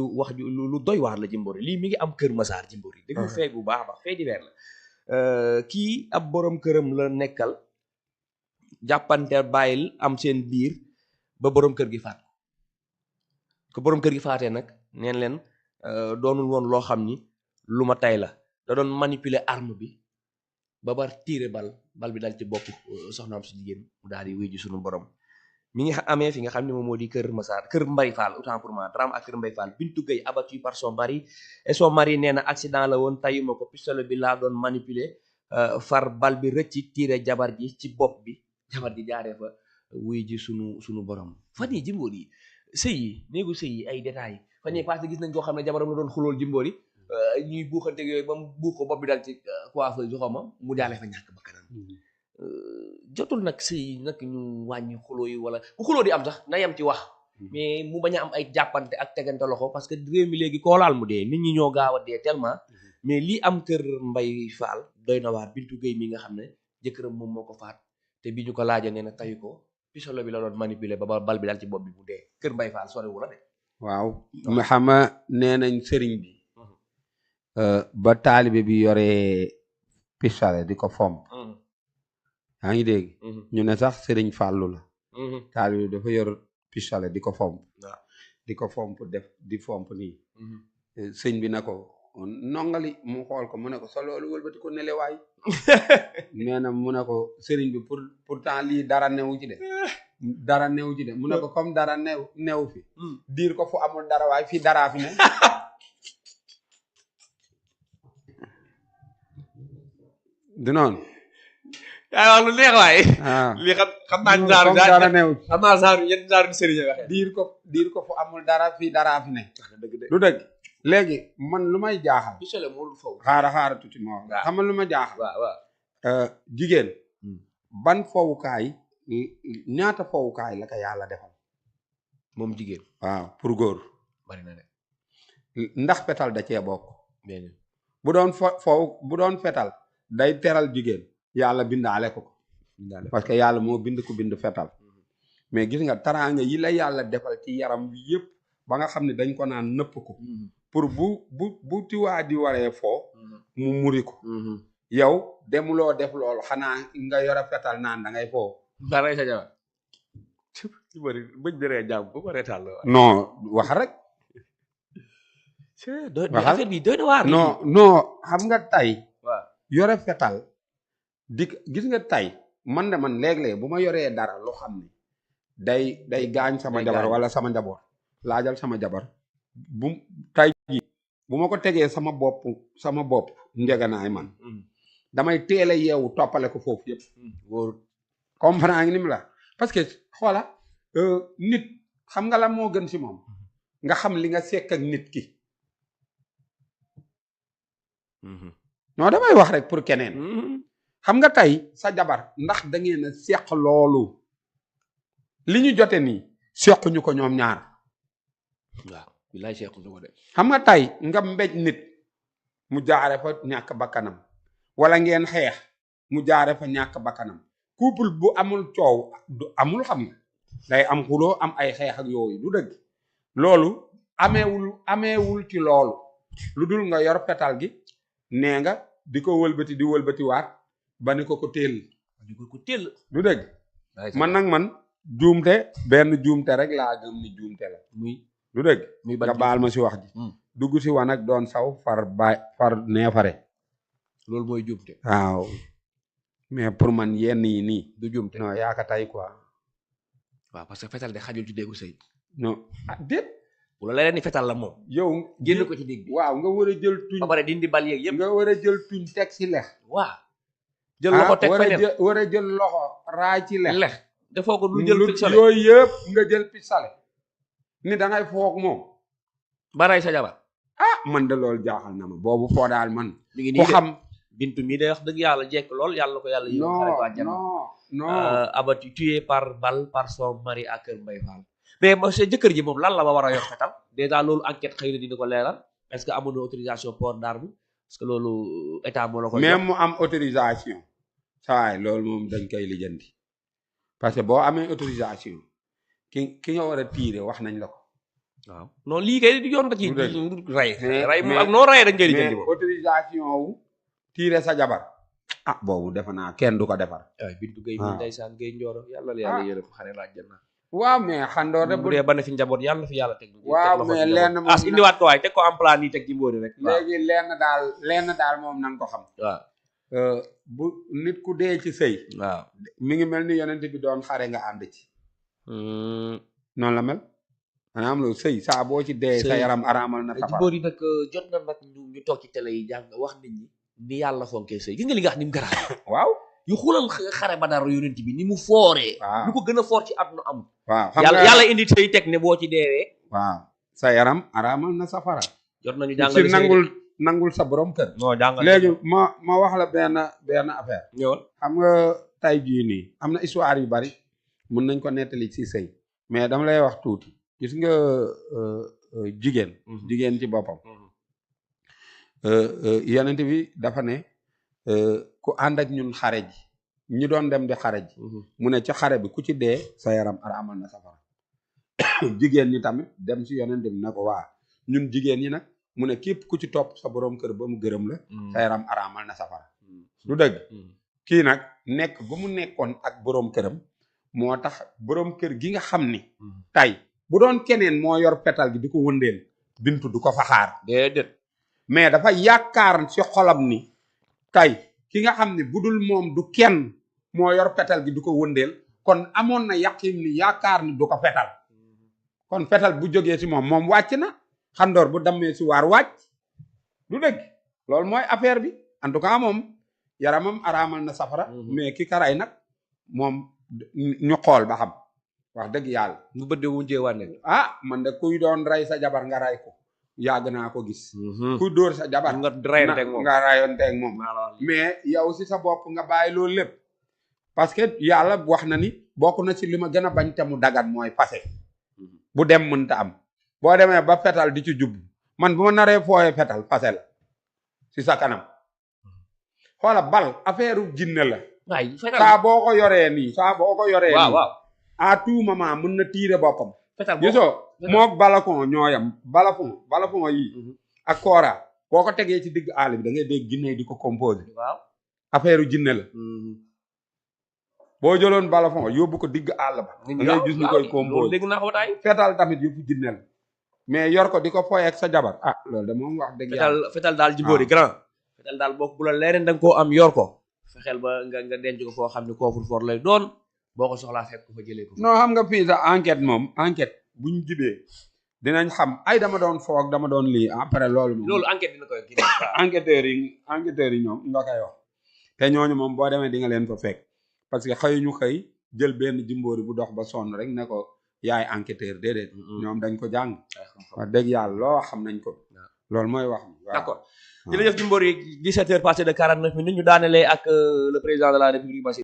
wax ju lu doy waar la Jimbori lii mi ngi am Kër Masaar Jimbori déglu fee bu baax a baax fee divers la kii ab borom këram la nekkal jàppante bàyyil am seen biir ba borom kër gi faat ko borom kër gi faatee nag neen leen doonul woon loo xam ni lu ma tay la da doon manipuler arme bi ba bar tiire bal bi dal ci bopp soxnaam si jigéen mu daal di wuy ji sunu borom mi ngi amee fi nga xam ne moom moo di Kër Massar Kër Mbay Fall autant pour moi drame ak Kër Mbay Fall Bintu Gueye abattu par son mari et son mari nee na accident la woon tayuma ko pistolet bi laa doon manipuler far bal bi rëcc tiire jabar ji ci bopp bi jabar ji jaaree fa wuy ji sunu borom fan yi Jimbori yi sëy yi néegu sëy yi ay détails fan yi parce que gis nañ koo xam ne jabaram la doon xulool Jimbori ñuy buuxanteeg yooyu ba mu buux ko bopp bi dal ci coiffeuse bi xawma mu jaaree fa ñàkk bakkanam jotul nag sëy nag ñu wàññi xuloo yi wala bu xuloo di am sax na yem ci wax mais mu bañ a am ay jàppante ak tegante loxo parce que réew mi léegi koo laal mu dee nit ñi ñoo gaaw a dee tellement mais lii am Kër Mbay Fall doy na waar Bintu Gueye mi nga xam ne jëkkëram moom moo ko faat te bi ñu ko laajee nee na tayu ko pistolet bi la doon manipuler ba bal bi daal ci bopp bi mu dee Kër Mbay Fall soriwul la de waaw ma xama nee nañ sëriñ bi ba taalibe bi yoree pistolet di ko fomp yaa ngi dégg ñu ne sax sëriñ Fàllu la taalibe bi dafa yor pistolet di ko fomp di ko fomp def di fomp nii sëñ bi na ko nongali mu xool ko mu ne ko sa loolu wëlbati ko nelewaay nee na mu ne ko sëriñ bi pourtant lii dara newu ci de dara newu ci de mu ne ko comme dara new fi diir ko fu amul dara waay fii daraa fi ne du noonu yaa wax lu neex waaye lii xam naa saaru yenn saaru sëriñ waxee diir ko fu amul dara fii daraa fi ne du dëgg léegi man lu may jaaxal pistolet moo dul faw xaara tuuti moo xam lu ma jaaxal jigéen ban fowukaay ñaata fowukaay la ko yàlla defal moom jigéen waaw pour góor bari na de ndax fetal da cee bokk bu doon bu doon fetal day teral jigéen yàlla bindaale ko parce que yàlla moo bind ko bind fetal mais gis nga taraanga yi la yàlla defal ci yaram wi yëpp ba nga xam ne dañ ko naan nëpp ko pour bu tiwaa di waree foo mu muri ko yow demuloo def loolu xanaa nga yore fetal naan da ngay foo baray sa jabar ci bari bëj bi ree jàmm bu ko reetal la non wax rek affaire bi doy na waar non xam nga tey yore fetal di gis nga tey man léeg-léeg bu ma yoree dara loo xam ne day gaañ sama jabar wala sama njaboot laajal sama jabar bu tey ji bu ma ko tegee sama bopp njeganaay man damay teel a yeewu toppale ko foofu yëpp wóor comprendre ngi ni mu la parce que xoola nit xam nga la moo gën ci moom nga xam li nga sekk ak nit ki non damay wax rek pour keneen xam nga tey sa jabar ndax da ngeen a seq loolu li ñu jote nii sequñu ko ñoom ñaar waaw bilaay sequñu ko de xam nga tey nga mbéj nit mu jaare fa ñàkk bakkanam wala ngeen xeex mu jaare fa ñàkk bakkanam couple bu amul coow du amul xam nga day am xuloo am ay xeex ak yooyu du dëgg loolu ameewul ci loolu lu dul nga yor fetal gi nee nga di ko wëlbati di wëlbati waat ba ni ko téel du dëgg man nag juumte benn juumte rek laa gëm ni juumte la du dëgg nga baal ma si wax ji dugg si wan ak doon saw far neefare loolu mooy juumte waaw mais pour man yenn yi nii du juumte non yaaka tay quoi waaw parce que fetal de xajul ci déggu sëy non déet bu la leen ni fetal la moom yow génn ko ci dégg bi waaw nga war a jël tuñ ba pare dindi bal yeeg yëpp nga war a jël tuñ teg si lex waaw jël loxo teg feneen war a jël loxo raay ci lex defoo ko lu jël pistolet yooyu yëpp nga jël pistolet ni da ngay foog moom baray sa jabar man de loolu jaaxal na ma boobu foo daal man mi ngi nii ko xam bintu mi day wax dëgg yàlla jekk lool yàlla ko yàlla yóbbu xare ko àjjana non abattu tué par balle par son mari à Kër Mbay Fall mais monsieur jëkkër ji moom lan la ba war a yor fetal déjà loolu enquête xëy na dina ko leeral est-ce que amoon na autorisation port d'arme parce que loolu état moo la ko même mu am autorisation sawaay loolu moom dañ koy lijjanti parce que boo amee autorisation ki nga war a tiire wax nañ la ko waaw non lii kay di yoon nga ci du dëgg. ray moom ak noo rayee dañ koy lijjanti mais autorisation wu tiire sa jabar ah boobu defe naa kenn du ko defar. waaw Bintu Gueye mi ndeysaan Gueye Ndioro yàlla la yàlla yërëm xare la àjjana. waaw mais xandoor de bu dee ba ne fi njaboot yàlla na fi yàlla teg. waaw mais lenn moom indiwaat ko waaye teg ko en plan nii teg Jimbori rek. léegi lenn daal moom nan ko xam. waaw. bu nit ku dee ci sëy. waaw mi ngi mel ni yonent bi doon xare nga ànd ci. noonu la mel. maanaam loolu sëy saa boo ci dee sa yaram araamal na safara. Jimbori nag jot na nag ñu toog ci télé yi jàng wax nit ñi ni yàlla fonkee sëy gis nga li nga wax ni mu garaaw. waaw. yu xulal xare ba dara yonent bi ni mu fooree. waaw lu ko gën a foor ci àdduna amul. waaw xam nga yàlla indi sëy teg ne boo ci deewee. waaw sa yaram araamal na safara. jot nañu jàngale si nangul sa borom kër. non jàngale léegi ma wax la benn affaire. ñëwal xam nga tay jii nii am na histoire yu bari mën nañ ko nettali ci sëy mais dama lay wax tuuti gis nga jigéen ci boppam. yonent bi dafa ne ku ànd ak ñun xare ji ñi doon dem di xare ji. mu ne ci xare bi ku ci dee sa yaram araamal na safara. jigéen ñi tamit dem ci yonent bi ne ko waa ñun jigéen ñi nag mu ne képp ku ci topp sa borom kër ba mu gërëm la. sa yaram araamal na safara. du dëgg. kii nag nekk ba mu nekkoon ak borom këram moo tax borom kër gi nga xam ni. tey bu doon keneen moo yor petal gi di ko wëndeel Bintu du ko fa xaar. déedéet. mais dafa yaakaar ci xolam ni tey ki nga xam ni bu dul moom du kenn moo yor petal gi du ko wëndeel kon amoon na yaqin ni yaakaar ni du ko fetal kon fetal bu jógee ci moom wàcc na xandoor bu dammee ci waar wàcc du dëgg loolu mooy affaire bi en tout cas moom yaramam araamal na safara. mais ki karay nag moom ñu xool ba xam wax dëgg yàlla. mu bëddee wujjee wànne. ah man de kuy doon rey sa jabar nga ray ko yàgg naa ko gis. kuy dóor sa jabar nga rayonteeg moom nga rayonteeg moom. mais yow si sa bopp nga bàyyi loolu lépp. parce que yàlla wax na ni bokk na ci li ma gën a bañ te mu dagat mooy fase bu dem mënta am boo demee ba fetal di ci jub man bu ma naree fooyee fetal fase la si sa kanam xoola bal affaire jinne la. saa boo ko yoree nii saa boo ko yoree. waaw waaw à tout moment mën na tiire boppam. fetal gisoo mook balafon ñooyam balafon yi ak koora boo ko tegee ci digg àll bi da ngay dégg jinne di ko composé. waaw affaire jinne la. boo jëloon balafon yóbbu ko digg àll ba. da ngay gis ñu koy composé dégg naa ko taay. fetal tamit yëpp jinne la mais yor ko di ko foyee ak sa jabar ah loolu de moom wax dëgg yàlla. fetal daal Jimbori grand. fetal daal bokk bu la leereen da nga koo am yor ko. fexeel ba nga denc ko foo xam ne coffre fort lay doon boo ko soxlaa fekk ko fa jëlee ko. non xam nga fii sa enquête buñ jibee dinañ xam ay dama doon foog dama doon lii après loolu. loolu enquête dina koy kii. enquêteurs yi ñoom nga koy wax te ñooñu moom boo demee di nga leen fa fekk parce que xëy ñu xëy jël benn Jimbori bu dox ba sonn rek ne ko yaay enquêteur déedéet. ñoom dañ ko jàng. wax dëgg yàlla loo xam nañ ko. loolu mooy wax. d'accord. jërëjëf Jimbori 17h passé de 49 minutes ñu daanelee ak le président de la République